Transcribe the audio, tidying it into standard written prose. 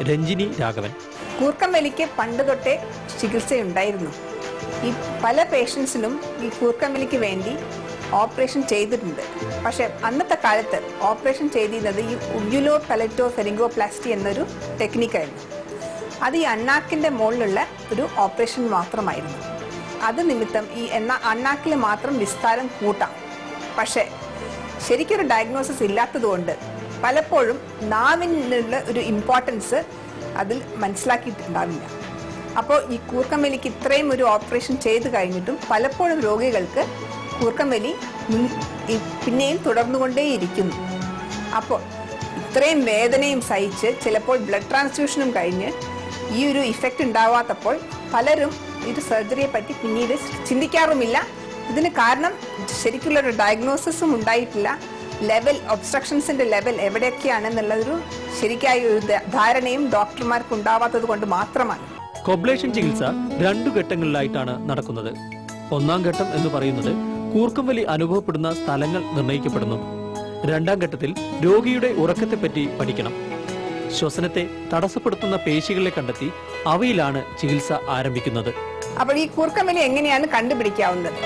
രഞ്ജിനി രാഘവൻ. കൂർക്കം വലിക്ക് പണ്ട് തൊട്ടേ ചികിത്സയുണ്ടായിരുന്നു. ഈ പല പേഷ്യൻസിനും ഈ കൂർക്കം വലിക്ക് വേണ്ടി ഓപ്പറേഷൻ ചെയ്തിട്ടുണ്ട്. പക്ഷെ അന്നത്തെ കാലത്ത് ഓപ്പറേഷൻ ചെയ്തിരുന്നത് ഈ ഉബ്യുലോ പലറ്റോ ഫെരിംഗോപ്ലാസ്റ്റി എന്നൊരു ടെക്നിക്കായിരുന്നു. അത് ഈ അണ്ണാക്കിൻ്റെ മുകളിലുള്ള ഒരു ഓപ്പറേഷൻ മാത്രമായിരുന്നു. അത് നിമിത്തം ഈ അണ്ണാക്കിൽ മാത്രം വിസ്താരം കൂട്ടാം. പക്ഷേ ശരിക്കൊരു ഡയഗ്നോസിസ് ഇല്ലാത്തതുകൊണ്ട് പലപ്പോഴും നാവിനുള്ള ഒരു ഇമ്പോർട്ടൻസ് അതിൽ മനസ്സിലാക്കിയിട്ടുണ്ടാവില്ല. അപ്പോൾ ഈ കൂർക്കം വലിക്ക് ഇത്രയും ഒരു ഓപ്പറേഷൻ ചെയ്ത് കഴിഞ്ഞിട്ടും പലപ്പോഴും രോഗികൾക്ക് കൂർക്കം വലി പിന്നെയും തുടർന്നുകൊണ്ടേയിരിക്കുന്നു. അപ്പോൾ ഇത്രയും വേദനയും സഹിച്ച് ചിലപ്പോൾ ബ്ലഡ് ട്രാൻസ്ഫ്യൂഷനും കഴിഞ്ഞ് ഈ ഒരു ഇഫക്റ്റ് ഉണ്ടാവാത്തപ്പോൾ പലരും ഇത് സർജറിയെ പറ്റി പിന്നീട് ചിന്തിക്കാറുമില്ല. ഇതിന് കാരണം ശരിക്കുള്ളൊരു ഡയഗ്നോസിസും ഉണ്ടായിട്ടില്ല. ലെവൽ ഒബ്സ്ട്രക്ഷൻസിൻ്റെ ലെവൽ എവിടെയൊക്കെയാണെന്നുള്ളൊരു ശരിയായ ഒരു ധാരണയും ഡോക്ടർമാർക്ക് ഉണ്ടാവാത്തത് കൊണ്ട് മാത്രമാണ്. കോബ്ലേഷൻ ചികിത്സ 2 ഘട്ടങ്ങളിലായിട്ടാണ് നടക്കുന്നത്. 1-ാം ഘട്ടം എന്ന് പറയുന്നത് കൂർക്കം വലി അനുഭവപ്പെടുന്ന സ്ഥലങ്ങൾ നിർണ്ണയിക്കപ്പെടുന്നു. 2-ാം ഘട്ടത്തിൽ രോഗിയുടെ ഉറക്കത്തെപ്പറ്റി പഠിക്കണം. ശ്വസനത്തെ തടസ്സപ്പെടുത്തുന്ന പേശികളെ കണ്ടെത്തി അവയിലാണ് ചികിത്സ ആരംഭിക്കുന്നത്. അപ്പോൾ ഈ കൂർക്കം വലി എങ്ങനെയാണ് കണ്ടുപിടിക്കാവുന്നത്?